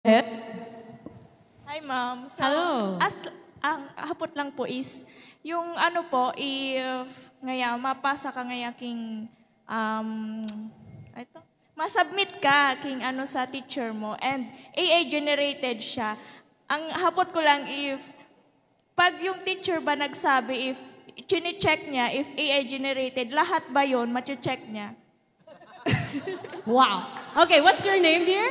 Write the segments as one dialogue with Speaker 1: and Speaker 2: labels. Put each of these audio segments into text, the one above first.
Speaker 1: Hi, ma'am. So,
Speaker 2: Hello.
Speaker 1: ang hapot lang po is, yung ano po, if ngaya, mapasa ka ngaya king, ito, masubmit ka king ano sa teacher mo, and AI generated siya. Ang hapot ko lang if, pag yung teacher ba nagsabi if, chine-check niya if AI generated, lahat ba yun, mache-check niya?
Speaker 2: Wow. Okay, what's your name, dear?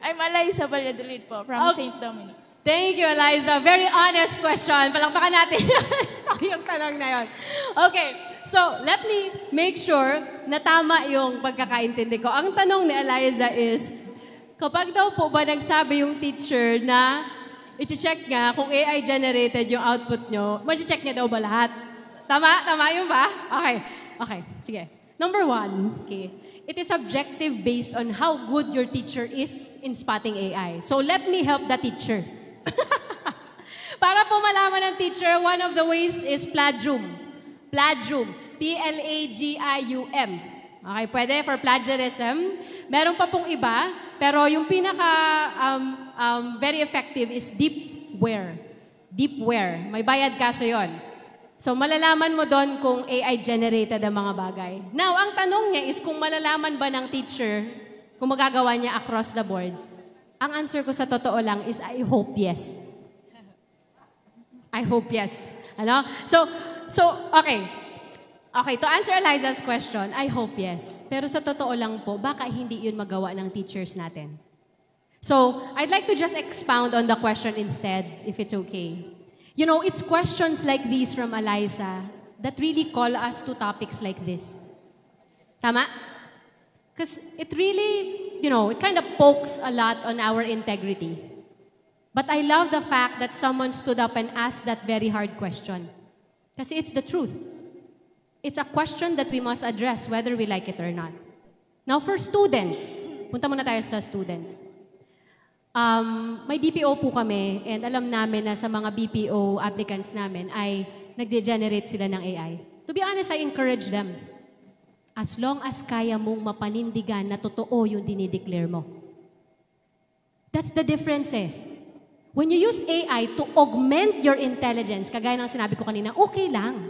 Speaker 1: I'm Eliza Valladolid po, from
Speaker 2: Okay.
Speaker 1: St. Dominic.
Speaker 2: Thank you, Eliza. Very honest question. Palakpakan natin yung tanong na yun. Okay, so let me make sure na tama yung pagkakaintindi ko. Ang tanong ni Eliza is, kapag daw po ba nagsabi yung teacher na i-check nga kung AI generated yung output nyo, ma-check niya daw ba lahat? Tama? Tama yun ba? Okay. Okay, sige. Number 1, okay. It is subjective based on how good your teacher is in spotting AI. So let me help the teacher. Para po malaman ng teacher, one of the ways is plagium. Plagium. P-L-A-G-I-U-M. Okay, pwede for plagiarism. Meron pa pong iba, pero yung pinaka very effective is deepware. Deepware. May bayad kaso yon. So, malalaman mo doon kung AI-generated ang mga bagay. Now, ang tanong niya is kung malalaman ba ng teacher kung magagawa niya across the board. Ang answer ko sa totoo lang is I hope yes. I hope yes. Ano? So okay. Okay, to answer Eliza's question, I hope yes. Pero sa totoo lang po, baka hindi yun magawa ng teachers natin. So, I'd like to just expound on the question instead, if it's okay. You know, it's questions like these from Eliza that really call us to topics like this. Tama? Because it really, you know, it kind of pokes a lot on our integrity. But I love the fact that someone stood up and asked that very hard question. Kasi it's the truth. It's a question that we must address whether we like it or not. Now, for students, punta muna tayo sa students. May BPO po kami and alam namin na sa mga BPO applicants namin ay nagde-generate sila ng AI. To be honest, I encourage them. As long as kaya mong mapanindigan na totoo yung dinideclare mo. That's the difference eh. When you use AI to augment your intelligence, kagaya ng sinabi ko kanina, okay lang.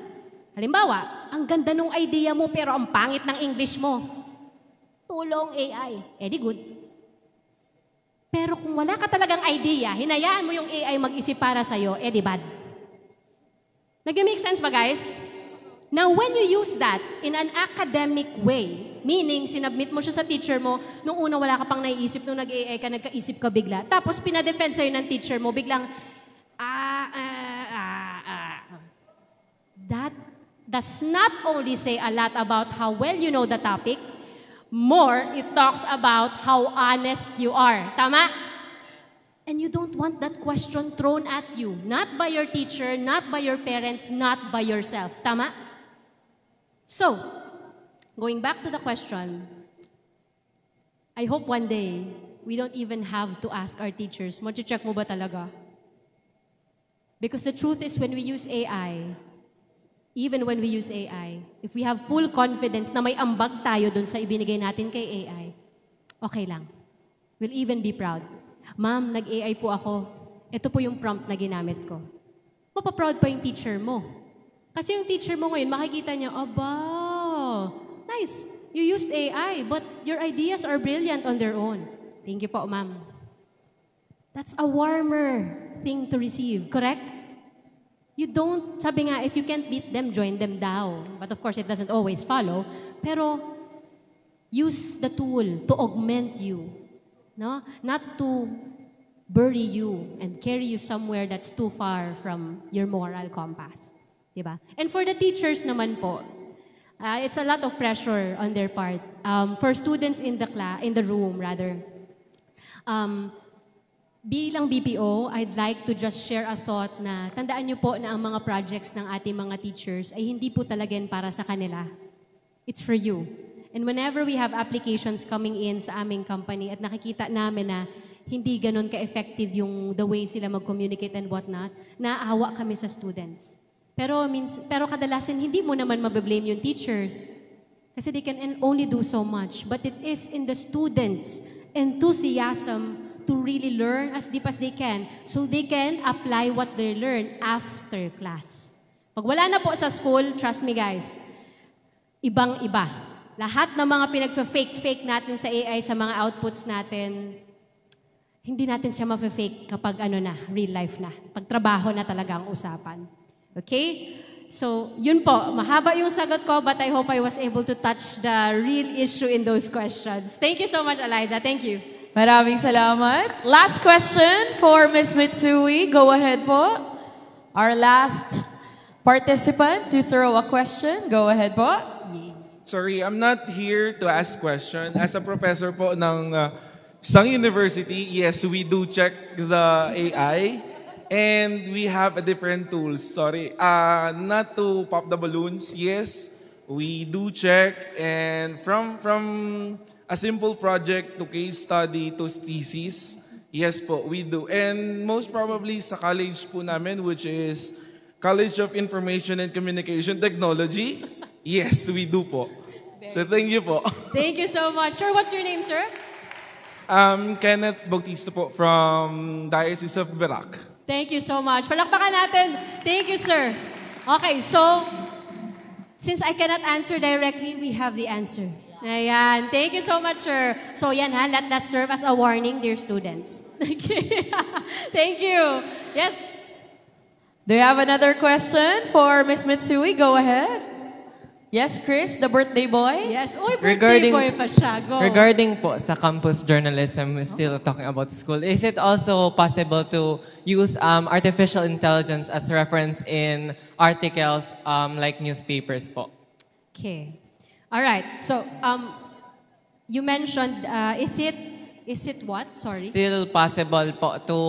Speaker 2: Halimbawa, ang ganda ng idea mo pero ang pangit ng English mo. Tulong AI. Di good. Pero kung wala ka talagang idea, hinayaan mo yung AI mag-isip para sa'yo, di bad. Nag-make sense ba, guys? Now, when you use that in an academic way, meaning sinabmit mo siya sa teacher mo, nung una wala ka pang naiisip, nung nag-AI ka, nagkaisip ka bigla, tapos pinadefend sa'yo ng teacher mo, biglang, That does not only say a lot about how well you know the topic, more, it talks about how honest you are. Tama? And you don't want that question thrown at you. Not by your teacher, not by your parents, not by yourself. Tama? So, going back to the question, I hope one day, we don't even have to ask our teachers, check mo ba talaga? Because the truth is when we use AI, even when we use AI, if we have full confidence na may ambag tayo dun sa ibinigay natin kay AI, okay lang. We'll even be proud. Ma'am, nag-AI po ako. Ito po yung prompt na ginamit ko. Mapaproud pa yung teacher mo. Kasi yung teacher mo ngayon, makikita niya, aba, nice. You used AI, but your ideas are brilliant on their own. Thank you po, ma'am. That's a warmer thing to receive, correct? You don't, sabi nga, if you can't beat them, join them down. But of course, it doesn't always follow. Pero, use the tool to augment you. No? Not to bury you and carry you somewhere that's too far from your moral compass. Diba? And for the teachers naman po, it's a lot of pressure on their part. For students in the room, rather. Bilang BPO, I'd like to just share a thought na tandaan niyo po na ang mga projects ng ating mga teachers ay hindi po talaga para sa kanila. It's for you. And whenever we have applications coming in sa aming company at nakikita namin na hindi ganun ka-effective yung the way sila mag-communicate and whatnot, naaawa kami sa students. Pero kadalasan hindi mo naman mabablame yung teachers kasi they can only do so much. But it is in the students enthusiasm to really learn as deep as they can so they can apply what they learn after class. Pag wala na po sa school, trust me guys, ibang-iba. Lahat ng mga pinag-fake natin sa AI, sa mga outputs natin, hindi natin siya ma-fake kapag real life na. Pag trabaho na talaga ang usapan. Okay? So, yun po. Mahaba yung sagot ko, but I hope I was able to touch the real issue in those questions. Thank you so much, Eliza. Thank you.
Speaker 3: Maraming salamat. Last question for Ms. Mitsui. Go ahead po. Our last participant to throw a question. Go ahead po.
Speaker 4: Sorry, I'm not here to ask question. As a professor po ng isang university, yes, we do check the AI. And we have a different tools. Sorry, not to pop the balloons. Yes, we do check. And from a simple project to case study to thesis, yes po, we do. And most probably sa college po namin, which is College of Information and Communication Technology, yes, we do po. So thank you po.
Speaker 2: Thank you so much. Sir, what's your name, sir?
Speaker 4: Kenneth Bautista po from Diocese of Verac.
Speaker 2: Thank you so much. Palakpakan natin. Thank you, sir. Okay, so, since I cannot answer directly, we have the answer. Ayan. Thank you so much, sir. So, yan ha, let that serve as a warning, dear students. Okay. Thank you. Yes?
Speaker 3: Do you have another question for Ms. Mitsui? Go ahead. Yes, Chris, the birthday boy?
Speaker 2: Yes. Uy, birthday boy pa siya. Go.
Speaker 5: Regarding po sa campus journalism, we're still talking about school. Is it also possible to use artificial intelligence as reference in articles like newspapers po?
Speaker 2: Okay. All right. So, you mentioned, is it what? Sorry.
Speaker 5: Still possible po to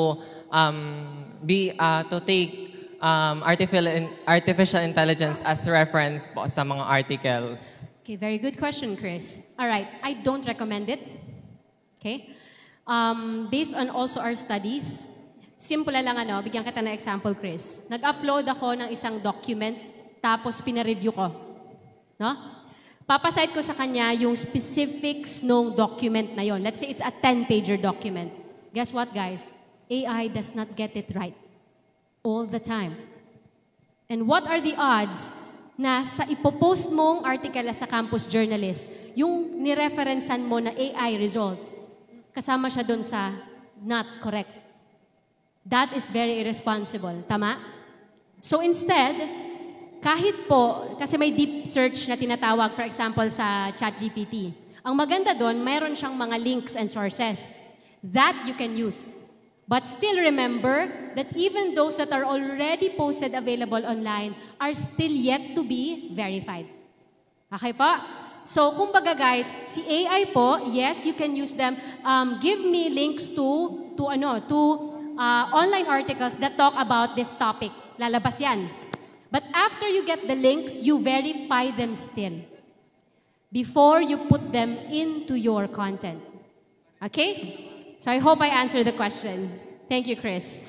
Speaker 5: to take artificial intelligence as reference po sa mga articles.
Speaker 2: Okay, very good question, Chris. All right, I don't recommend it. Okay? Based on also our studies, simple lang bigyan kita ng example, Chris. Nag-upload ako ng isang document, tapos pina-review ko. No? Papasite ko sa kanya yung specifics ng document na yon. Let's say it's a 10-pager document. Guess what, guys? AI does not get it right all the time. And what are the odds na sa ipopost mong article sa campus journalist, yung nireferensan mo na AI result, kasama siya doon sa not correct. That is very irresponsible. Tama? So instead, kahit po, kasi may deep search na tinatawag, for example, sa ChatGPT, ang maganda doon, mayroon siyang mga links and sources that you can use. But still remember that even those that are already posted available online are still yet to be verified. Okay po? So, kumbaga guys, si AI po, yes, you can use them. Give me links to online articles that talk about this topic. Lalabas yan. But after you get the links, you verify them still before you put them into your content. Okay? So I hope I answered the question. Thank you, Chris.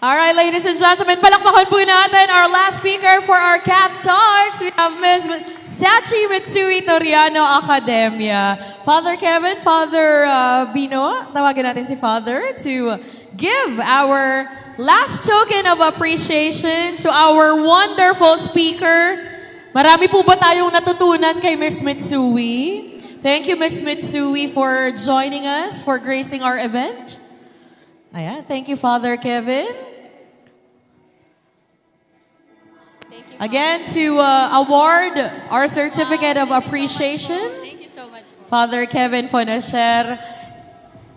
Speaker 3: All right, ladies and gentlemen, palakpakan po natin our last speaker for our Cath Talks. We have Ms. Sachi Mitsui Toriano Academia. Father Kevin, Father Bino, tawagin natin si Father to give our last token of appreciation to our wonderful speaker. Marami po ba tayong natutunan kay Ms. Mitsui? Thank you, Ms. Mitsui, for joining us, for gracing our event. Ayan, thank you, Father Kevin.
Speaker 2: Thank you,
Speaker 3: Again, to award our certificate of appreciation,
Speaker 2: Thank you so much.
Speaker 3: Father Kevin Fonacher.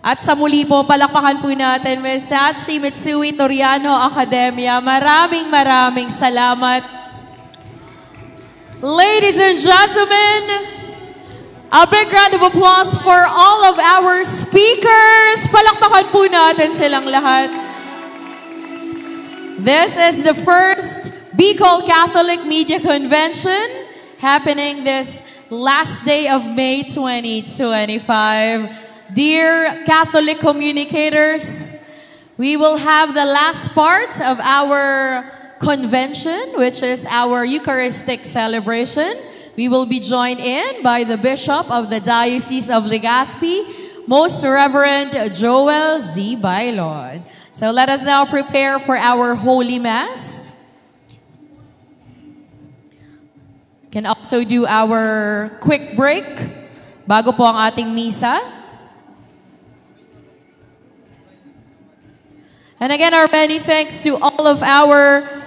Speaker 3: At sa muli po, palakpakan po natin, Ms. Sachi Mitsui Toriano Academia. Maraming salamat. Ladies and gentlemen, a big round of applause for all of our speakers. Palakpakan po natin silang lahat. This is the first Bicol Catholic Media Convention happening this last day of May 2025. Dear Catholic communicators, we will have the last part of our convention, which is our Eucharistic celebration. We will be joined in by the Bishop of the Diocese of Legazpi, Most Reverend Joel Z. Bailon. So let us now prepare for our Holy Mass. Can also do our quick break bago po ang ating misa. And again, our many thanks to all of our